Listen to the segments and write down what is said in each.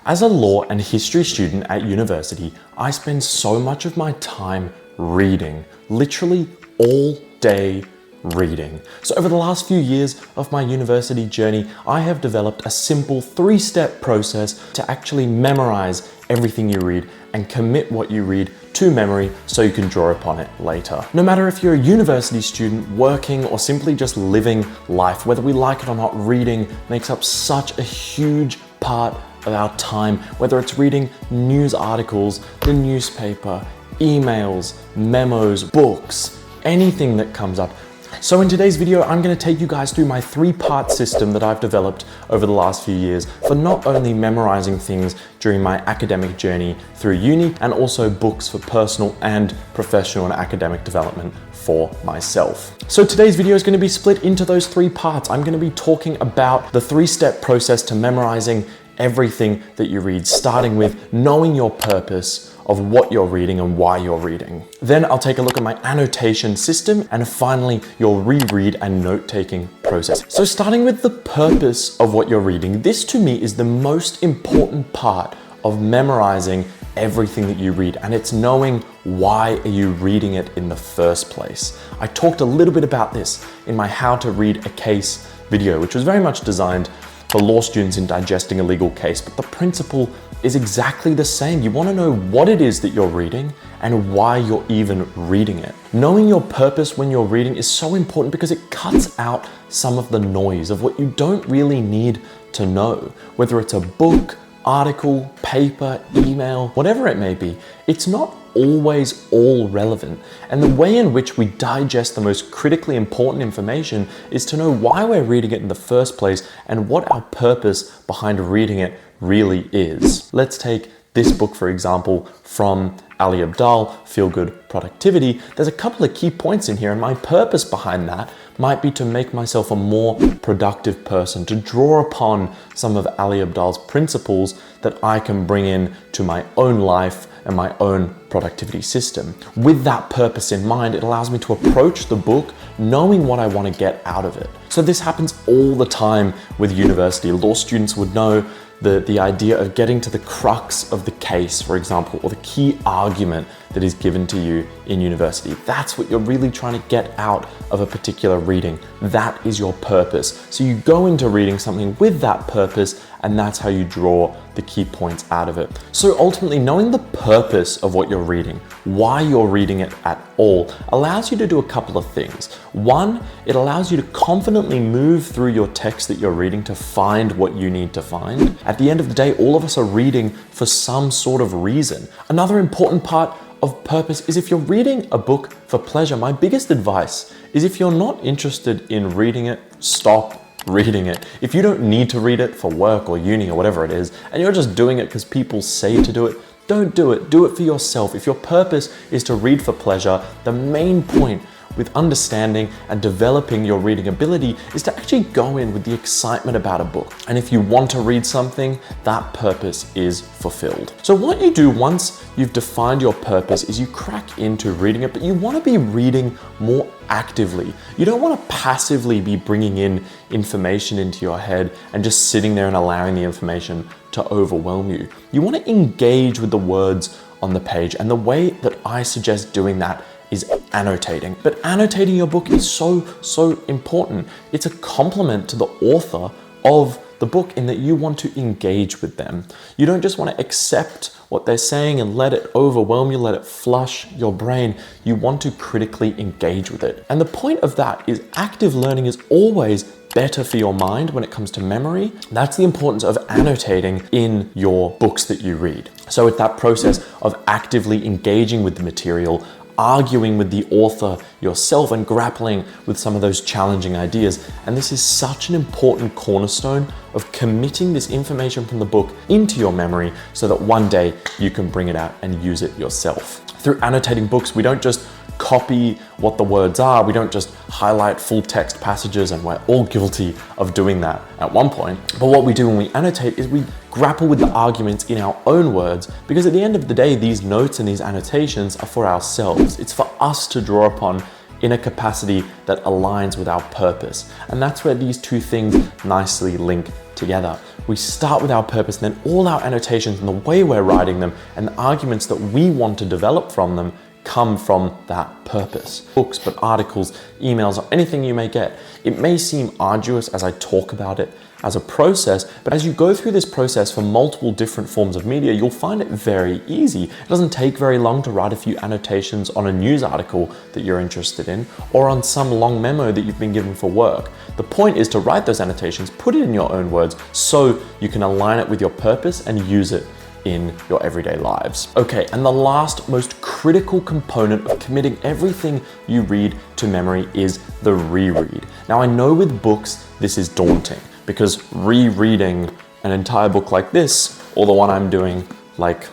As a law and history student at university, I spend so much of my time reading, literally all day reading. So over the last few years of my university journey, I have developed a simple 3-step process to actually memorize everything you read and commit what you read to memory so you can draw upon it later. No matter if you're a university student, working, or simply just living life, whether we like it or not, reading makes up such a huge part of our time, whether it's reading news articles, the newspaper, emails, memos, books, anything that comes up. So in today's video, I'm going to take you guys through my 3-part system that I've developed over the last few years for not only memorizing things during my academic journey through uni, and also books for personal and professional and academic development for myself. So today's video is going to be split into those 3 parts. I'm going to be talking about the 3-step process to memorizing everything that you read, starting with knowing your purpose of what you're reading and why you're reading. Then I'll take a look at my annotation system, and finally your reread and note-taking process. So starting with the purpose of what you're reading, this to me is the most important part of memorizing everything that you read, and it's knowing why are you reading it in the first place. I talked a little bit about this in my How to Read a Case video, which was very much designed for law students in digesting a legal case, but the principle is exactly the same. You want to know what it is that you're reading and why you're even reading it. Knowing your purpose when you're reading is so important because it cuts out some of the noise of what you don't really need to know. Whether it's a book, article, paper, email, whatever it may be, it's not always all relevant. And the way in which we digest the most critically important information is to know why we're reading it in the first place and what our purpose behind reading it really is. Let's take this book, for example, from Ali Abdaal, Feel Good Productivity. There's a couple of key points in here, and my purpose behind that might be to make myself a more productive person, to draw upon some of Ali Abdaal's principles that I can bring in to my own life and my own productivity system. With that purpose in mind, it allows me to approach the book knowing what I want to get out of it. So this happens all the time with university. Law students would know the idea of getting to the crux of the case, for example, or the key argument that is given to you in university. That's what you're really trying to get out of a particular reading. That is your purpose. So you go into reading something with that purpose, and that's how you draw the key points out of it. So ultimately, knowing the purpose of what you're reading, why you're reading it at all, allows you to do a couple of things. One, it allows you to confidently move through your text that you're reading to find what you need to find. At the end of the day, all of us are reading for some sort of reason. Another important part of purpose is if you're reading a book for pleasure, my biggest advice is if you're not interested in reading it, stop reading it. If you don't need to read it for work or uni or whatever it is, and you're just doing it because people say to do it, don't do it. Do it for yourself. If your purpose is to read for pleasure, the main point with understanding and developing your reading ability is to actually go in with the excitement about a book. And if you want to read something, that purpose is fulfilled. So what you do once you've defined your purpose is you crack into reading it, but you want to be reading more actively. You don't want to passively be bringing in information into your head and just sitting there and allowing the information to overwhelm you. You want to engage with the words on the page, and the way that I suggest doing that is annotating. But annotating your book is so important. It's a compliment to the author of the book in that you want to engage with them. You don't just want to accept what they're saying and let it overwhelm you, let it flush your brain. You want to critically engage with it. And the point of that is active learning is always better for your mind when it comes to memory. That's the importance of annotating in your books that you read. So it's that process of actively engaging with the material, arguing with the author yourself, and grappling with some of those challenging ideas. And this is such an important cornerstone of committing this information from the book into your memory so that one day you can bring it out and use it yourself. Through annotating books, we don't just copy what the words are. We don't just highlight full text passages, and we're all guilty of doing that at one point. But what we do when we annotate is we grapple with the arguments in our own words, because at the end of the day, these notes and these annotations are for ourselves. It's for us to draw upon in a capacity that aligns with our purpose. And that's where these two things nicely link together. We start with our purpose, and then all our annotations and the way we're writing them and the arguments that we want to develop from them come from that purpose. Books, but articles, emails, or anything you may get. It may seem arduous as I talk about it as a process, but as you go through this process for multiple different forms of media, you'll find it very easy. It doesn't take very long to write a few annotations on a news article that you're interested in, or on some long memo that you've been given for work. The point is to write those annotations, put it in your own words, so you can align it with your purpose and use it in your everyday lives. Okay, and the last most critical component of committing everything you read to memory is the reread. Now, I know with books, this is daunting because rereading an entire book like this, or the one I'm doing, like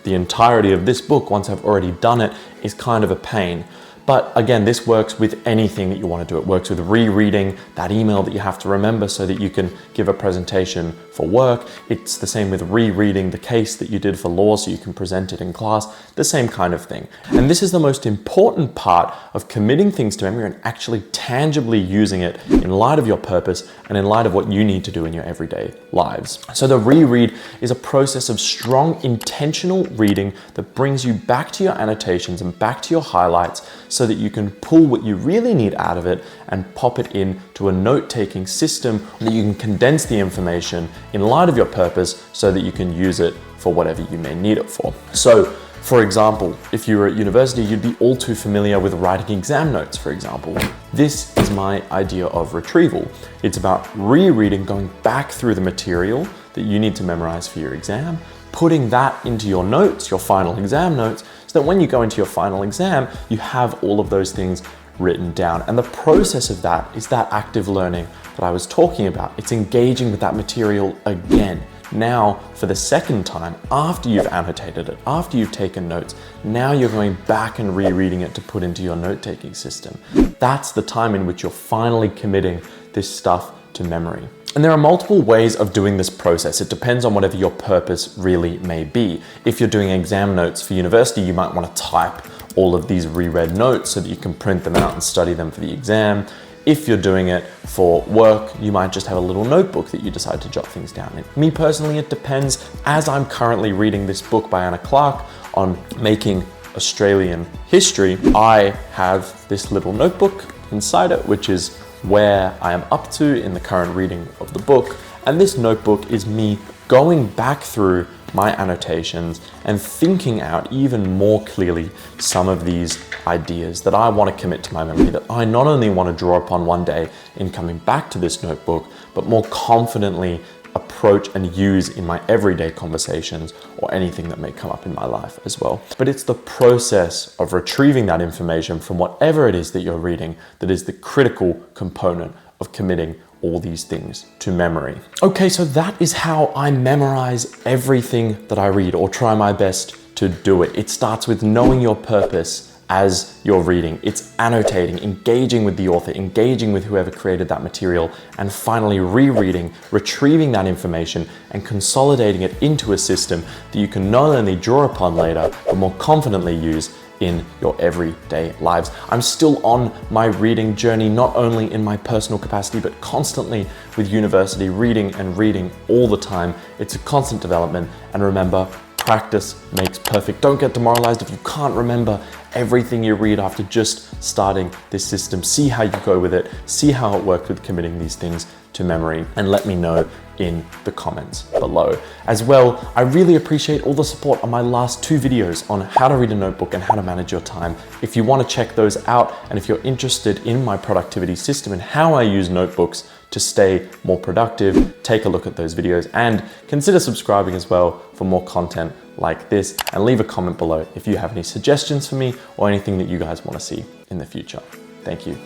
the entirety of this book once I've already done it, is kind of a pain. But again, this works with anything that you want to do. It works with rereading that email that you have to remember so that you can give a presentation for work. It's the same with rereading the case that you did for law so you can present it in class, the same kind of thing. And this is the most important part of committing things to memory and actually tangibly using it in light of your purpose and in light of what you need to do in your everyday lives. So the reread is a process of strong, intentional reading that brings you back to your annotations and back to your highlights, so that you can pull what you really need out of it and pop it into a note-taking system that you can condense the information in light of your purpose so that you can use it for whatever you may need it for. So, for example, if you were at university, you'd be all too familiar with writing exam notes, for example. This is my idea of retrieval. It's about rereading, going back through the material that you need to memorize for your exam, putting that into your notes, your final exam notes, so that when you go into your final exam, you have all of those things written down. And the process of that is that active learning that I was talking about. It's engaging with that material again. Now, for the second time, after you've annotated it, after you've taken notes, now you're going back and rereading it to put into your note-taking system. That's the time in which you're finally committing this stuff to memory. And there are multiple ways of doing this process. It depends on whatever your purpose really may be. If you're doing exam notes for university, you might want to type all of these reread notes so that you can print them out and study them for the exam. If you're doing it for work, you might just have a little notebook that you decide to jot things down in. Me personally, it depends. As I'm currently reading this book by Anna Clark on making Australian history, I have this little notebook inside it, which is where I am up to in the current reading of the book. And this notebook is me going back through my annotations and thinking out even more clearly some of these ideas that I want to commit to my memory, that I not only want to draw upon one day in coming back to this notebook, but more confidently approach and use in my everyday conversations or anything that may come up in my life as well. But it's the process of retrieving that information from whatever it is that you're reading that is the critical component of committing all these things to memory. Okay, so that is how I memorize everything that I read, or try my best to do it. It starts with knowing your purpose as you're reading. It's annotating, engaging with the author, engaging with whoever created that material, and finally rereading, retrieving that information and consolidating it into a system that you can not only draw upon later, but more confidently use in your everyday lives. I'm still on my reading journey, not only in my personal capacity, but constantly with university, reading and reading all the time. It's a constant development. And remember, practice makes perfect. Don't get demoralized if you can't remember everything you read after just starting this system. See how you go with it, see how it worked with committing these things to memory, and let me know in the comments below. As well, I really appreciate all the support on my last 2 videos on how to read a notebook and how to manage your time. If you want to check those out, and if you're interested in my productivity system and how I use notebooks to stay more productive, take a look at those videos and consider subscribing as well for more content like this, and leave a comment below if you have any suggestions for me or anything that you guys want to see in the future. Thank you.